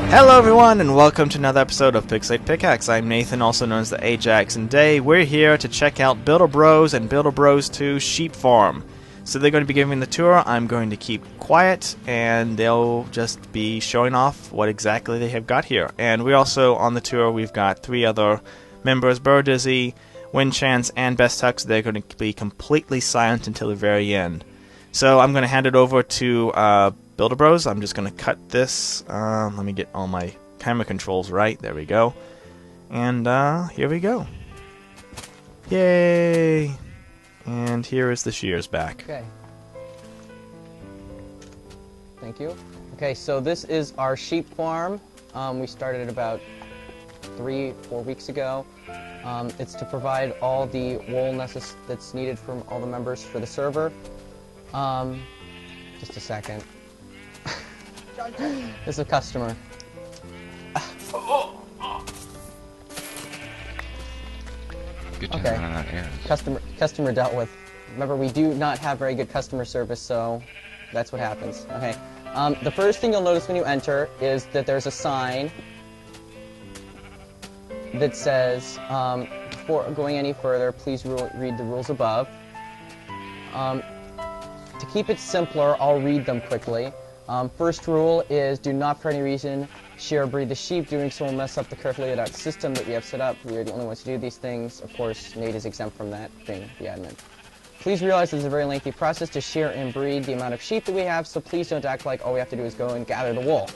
Hello everyone, and welcome to another episode of Pixelated Pickaxe. I'm Nathan, also known as the Ajax, and today we're here to check out BuilderBros and BuilderBros 2 Sheep Farm. So they're going to be giving the tour. I'm going to keep quiet, and they'll just be showing off what exactly they have got here. And we also, on the tour, we've got 3 other members, Birdizzy, Windchance, and Best Tux. They're going to be completely silent until the very end. So I'm going to hand it over to BuilderBros. I'm just going to cut this. Let me get all my camera controls right. There we go. And here we go. Yay! And here is the shears back. Okay. Thank you. Okay, so this is our sheep farm. We started it about 3-4 weeks ago. It's to provide all the wool that's needed from all the members for the server. Just a second. This is a customer. Good job Okay. running out of air. Customer dealt with. Remember, we do not have very good customer service, so that's what happens. Okay. The first thing you'll notice when you enter is that there's a sign that says, before going any further, please read the rules above. To keep it simpler, I'll read them quickly. First rule is do not for any reason shear or breed the sheep. Doing so will mess up the carefully laid out system that we have set up. We are the only ones to do these things. Of course, Nate is exempt from that, being the admin. Please realize this is a very lengthy process to shear and breed the amount of sheep that we have, so please don't act like all we have to do is go and gather the wool.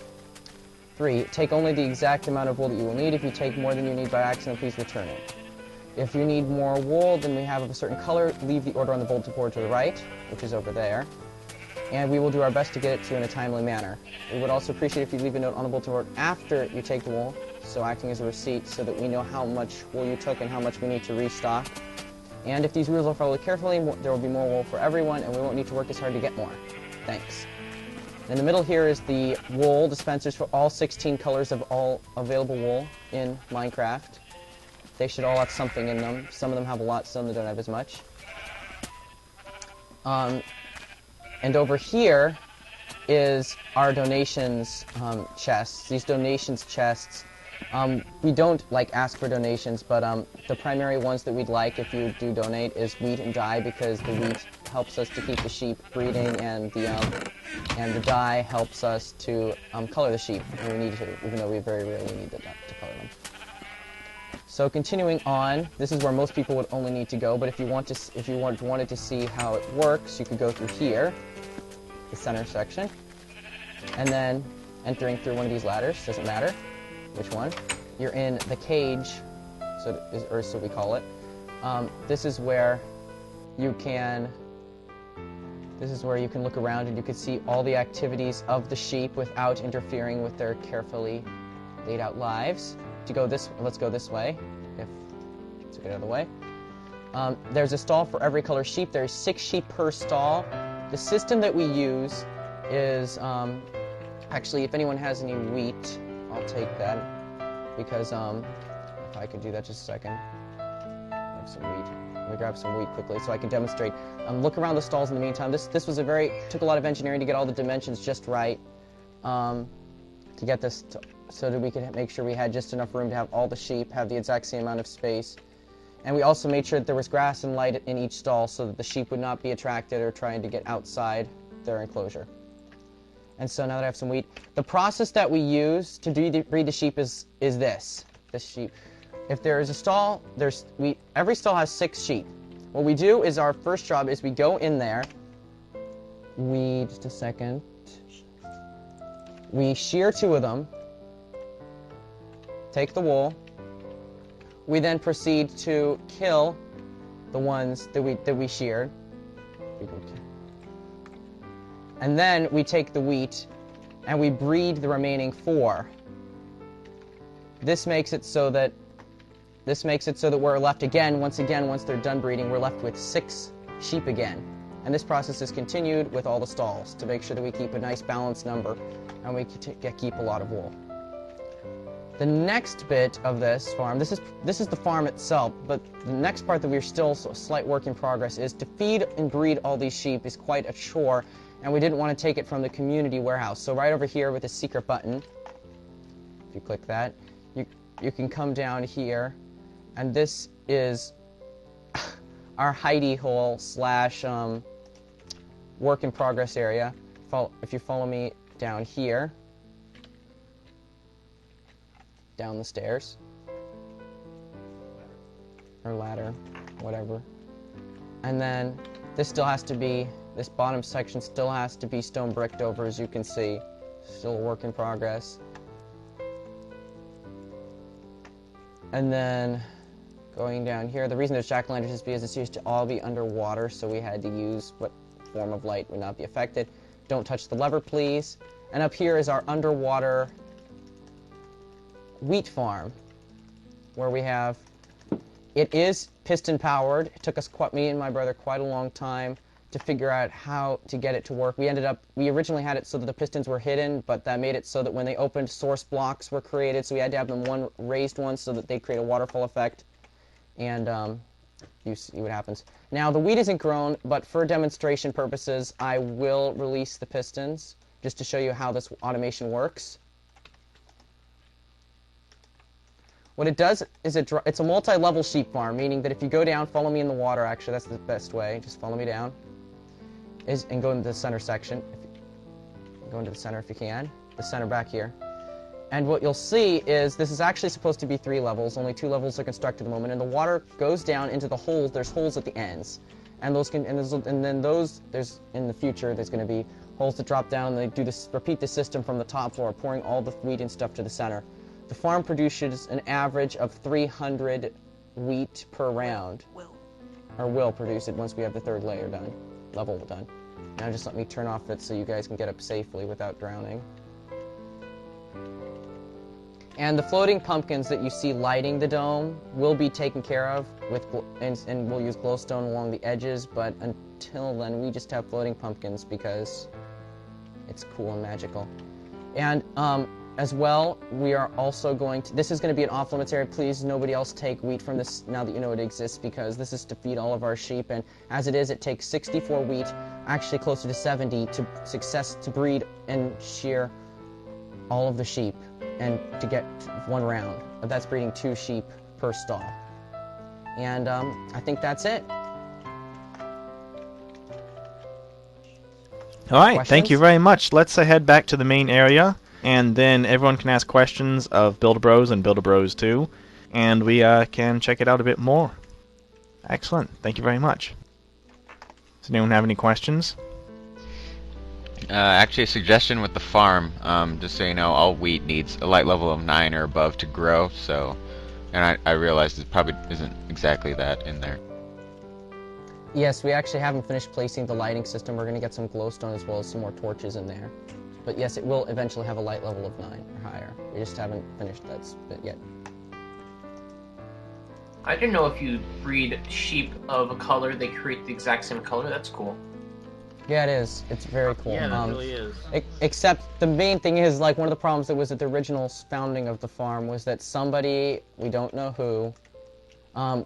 3. Take only the exact amount of wool that you will need. If you take more than you need by accident, please return it. If you need more wool than we have of a certain color, leave the order on the bulletin board to the right, which is over there. And we will do our best to get it to you in a timely manner. We would also appreciate if you leave a note on the bulletin board after you take the wool, so acting as a receipt so that we know how much wool you took and how much we need to restock. And if these rules are followed carefully, there will be more wool for everyone, and we won't need to work as hard to get more. Thanks. In the middle here is the wool dispensers for all 16 colors of all available wool in Minecraft. They should all have something in them. Some of them have a lot, some of them don't have as much. And over here is our donations chests. These donations chests, we don't like ask for donations, but the primary ones that we'd like if you do donate is wheat and dye, because the wheat helps us to keep the sheep breeding, and the dye helps us to color the sheep, and we need to, even though we very rarely need to color them. So continuing on, this is where most people would only need to go, but if you wanted to see how it works, you could go through here, the center section, and then entering through one of these ladders, doesn't matter which one, you're in the cage, so we call it. This is where you can look around and you can see all the activities of the sheep without interfering with their carefully laid out lives. Let's go this way, to get out of the way. There's a stall for every color sheep. There's 6 sheep per stall. The system that we use is, actually, if anyone has any wheat, I'll take that, because if I could do that just a second. I have some wheat. Let me grab some wheat quickly so I can demonstrate. Look around the stalls in the meantime. This was took a lot of engineering to get all the dimensions just right, to get this so that we could make sure we had just enough room to have all the sheep have the exact same amount of space. And we also made sure that there was grass and light in each stall so that the sheep would not be attracted or trying to get outside their enclosure. And so now that I have some wheat, the process that we use to breed the sheep is this sheep. If there is a stall, every stall has 6 sheep. What we do is our first job is we go in there, just a second, we shear 2 of them, take the wool. We then proceed to kill the ones that we sheared. And then we take the wheat and we breed the remaining 4. This makes it so that we're left again, once they're done breeding, we're left with 6 sheep again. And this process is continued with all the stalls to make sure that we keep a nice balanced number and we keep a lot of wool. The next bit of this farm, this is the farm itself, but the next part that we're still a slight work in progress is to feed and breed all these sheep is quite a chore, and we didn't want to take it from the community warehouse. So right over here with the secret button, if you click that, you can come down here, and this is our hidey hole slash work in progress area. If you follow me down here, down the stairs, or ladder, whatever, and then this bottom section still has to be stone bricked over, as you can see. Still a work in progress. And then going down here, the reason there's jack-o'-lanterns is because it's used to all be underwater, so we had to use what form of light would not be affected. Don't touch the lever, please. And up here is our underwater wheat farm, where we have, it is piston powered. It took us, me and my brother, quite a long time to figure out how to get it to work. We originally had it so that the pistons were hidden, but that made it so that when they opened, source blocks were created, so we had to have them raised ones so that they'd create a waterfall effect, and you see what happens. Now, the wheat isn't grown, but for demonstration purposes, I will release the pistons, just to show you how this automation works. What it does is it's a multi-level sheep farm, meaning that if you go down, follow me in the water, actually, that's the best way, just follow me down, and go into the center section. Go into the center if you can, the center back here. And what you'll see is this is actually supposed to be 3 levels, only 2 levels are constructed at the moment, and the water goes down into the holes, there's holes at the ends. And there's in the future, there's going to be holes that drop down, and they repeat the system from the top floor, pouring all the wheat and stuff to the center. The farm produces an average of 300 wheat per round. Will produce it once we have the 3rd layer done, level done. Now just let me turn off it so you guys can get up safely without drowning. And the floating pumpkins that you see lighting the dome will be taken care of and we'll use glowstone along the edges, but until then we just have floating pumpkins because it's cool and magical. And as well, we are also this is going to be an off-limits area. Please, nobody else take wheat from this now that you know it exists, because this is to feed all of our sheep, and as it is, it takes 64 wheat, actually closer to 70, to breed and shear all of the sheep, and to get 1 round. But that's breeding 2 sheep per stall. And I think that's it. All right, Questions? Thank you very much. Let's head back to the main area, and then everyone can ask questions of BuilderBros and BuilderBros 2, and we can check it out a bit more. Excellent. Thank you very much. Does anyone have any questions? Actually, a suggestion with the farm, just so you know, all wheat needs a light level of 9 or above to grow, so, and I realized it probably isn't exactly that in there. Yes, we actually haven't finished placing the lighting system. We're going to get some glowstone as well as some more torches in there. But yes, it will eventually have a light level of 9 or higher. We just haven't finished that bit yet. I didn't know if you breed sheep of a color, they create the exact same color. That's cool. Yeah, it is. It's very cool. Yeah, that really is. Except the main thing is, like, one of the problems that was at the original founding of the farm was that somebody, we don't know who,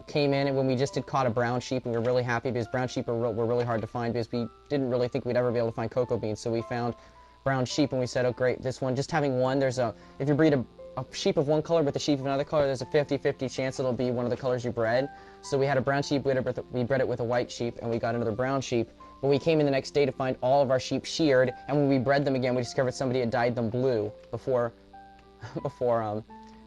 came in, and when we just had caught a brown sheep, we were really happy because brown sheep were really hard to find because we didn't really think we'd ever be able to find cocoa beans. So we found brown sheep, and we said, oh great, this one, just having one, if you breed a sheep of one color with a sheep of another color, there's a 50-50 chance it'll be one of the colors you bred. So we had a brown sheep, we bred it with a white sheep, and we got another brown sheep. But we came in the next day to find all of our sheep sheared, and when we bred them again, we discovered somebody had dyed them blue before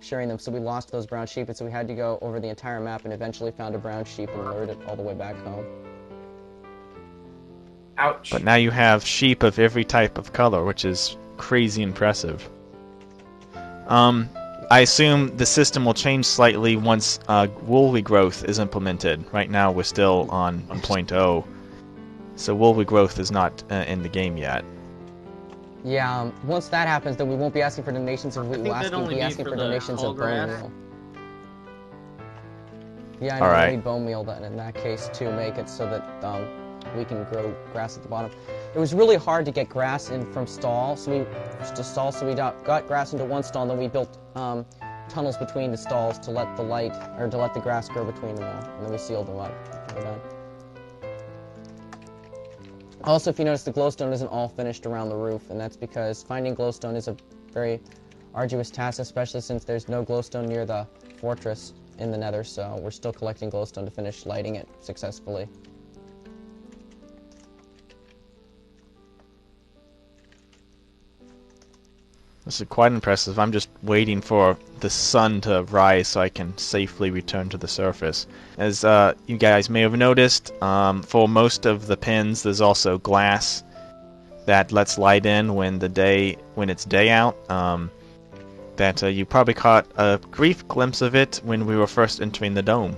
shearing them. So we lost those brown sheep, and so we had to go over the entire map and eventually found a brown sheep and lured it all the way back home. Ouch. But now you have sheep of every type of color, which is crazy impressive. I assume the system will change slightly once wool regrowth is implemented. Right now we're still on 1.0, so wool regrowth is not in the game yet. Yeah, once that happens, then we won't be asking for donations of wheat. We'll be asking for donations of bone meal. Yeah, I know we need bone meal then in that case to make it so that we can grow grass at the bottom. It was really hard to get grass in from stall, so we got grass into one stall, and then we built tunnels between the stalls to let the grass grow between them all, and then we sealed them up. We're done. Also, if you notice, the glowstone isn't all finished around the roof, and that's because finding glowstone is a very arduous task, especially since there's no glowstone near the fortress in the nether, so we're still collecting glowstone to finish lighting it successfully. This is quite impressive. I'm just waiting for the sun to rise so I can safely return to the surface. As you guys may have noticed, for most of the pins there's also glass that lets light in when it's day out. You probably caught a brief glimpse of it when we were first entering the dome.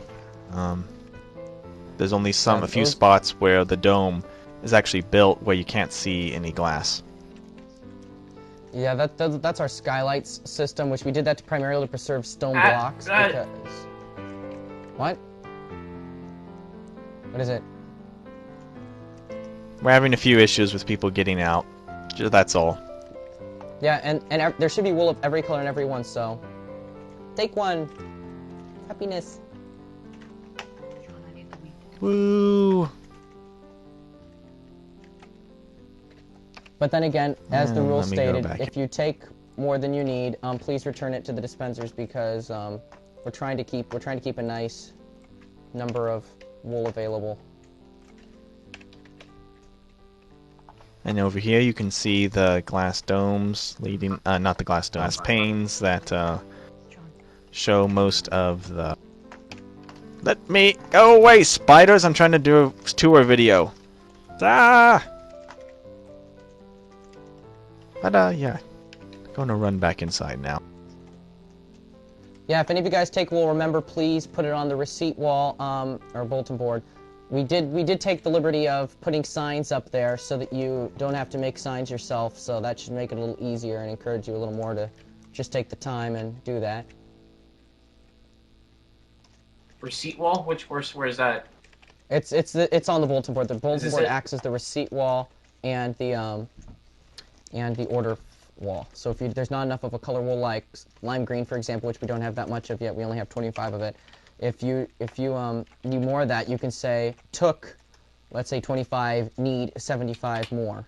There's only a few spots where the dome is actually built where you can't see any glass. Yeah, that's our skylights system, which we did that primarily to preserve stone blocks. Because... What? What is it? We're having a few issues with people getting out. That's all. Yeah, and there should be wool of every color and every one, so... Take one! Happiness! Woo! But then again, as the rule let me go stated, back. if you take more than you need, please return it to the dispensers because we're trying to keep a nice number of wool available. And over here you can see the glass domes leading, not the glass domes, panes that show most of the... Let me go away, spiders! I'm trying to do a tour video. Ah! But yeah, I'm gonna run back inside now. Yeah, if any of you guys take wool, remember please put it on the receipt wall or bulletin board. We did take the liberty of putting signs up there so that you don't have to make signs yourself. So that should make it a little easier and encourage you a little more to just take the time and do that. Receipt wall? Where is that? It's on the bulletin board. The bulletin board it? acts as the receipt wall and the order wall. So if there's not enough of a color wool like lime green, for example, which we don't have that much of yet, we only have 25 of it. If you need more of that, you can say took, let's say 25, need 75 more,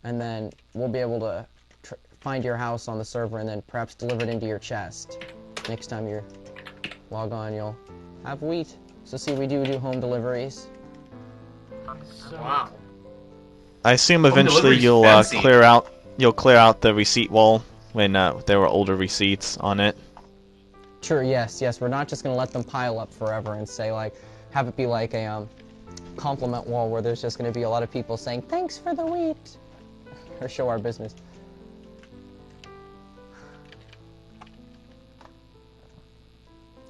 and then we'll be able to find your house on the server and then perhaps deliver it into your chest. Next time you log on, you'll have wheat. So see, we do home deliveries. Wow. I assume eventually you'll clear out the receipt wall when there were older receipts on it. Sure, yes. We're not just going to let them pile up forever and say, like, have it be like a compliment wall where there's just going to be a lot of people saying, thanks for the wheat, or show our business.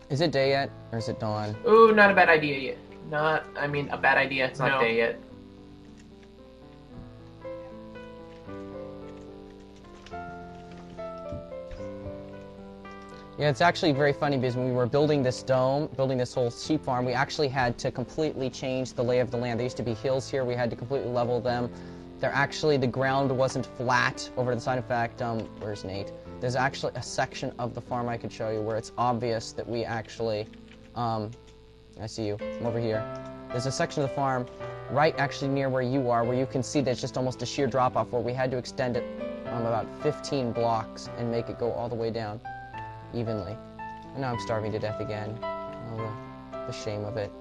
Is it day yet, or is it dawn? Ooh, not a bad idea yet. A bad idea. It's not day yet. Yeah, it's actually very funny because when we were building this dome, building this whole sheep farm, we actually had to completely change the lay of the land. There used to be hills here. We had to completely level them. The ground wasn't flat over to the side. In fact, where's Nate? There's actually a section of the farm I could show you where it's obvious that we actually, I see you, I'm over here. There's a section of the farm right actually near where you are where you can see that it's just almost a sheer drop-off where we had to extend it about 15 blocks and make it go all the way down evenly. And now I'm starving to death again. Oh, the shame of it.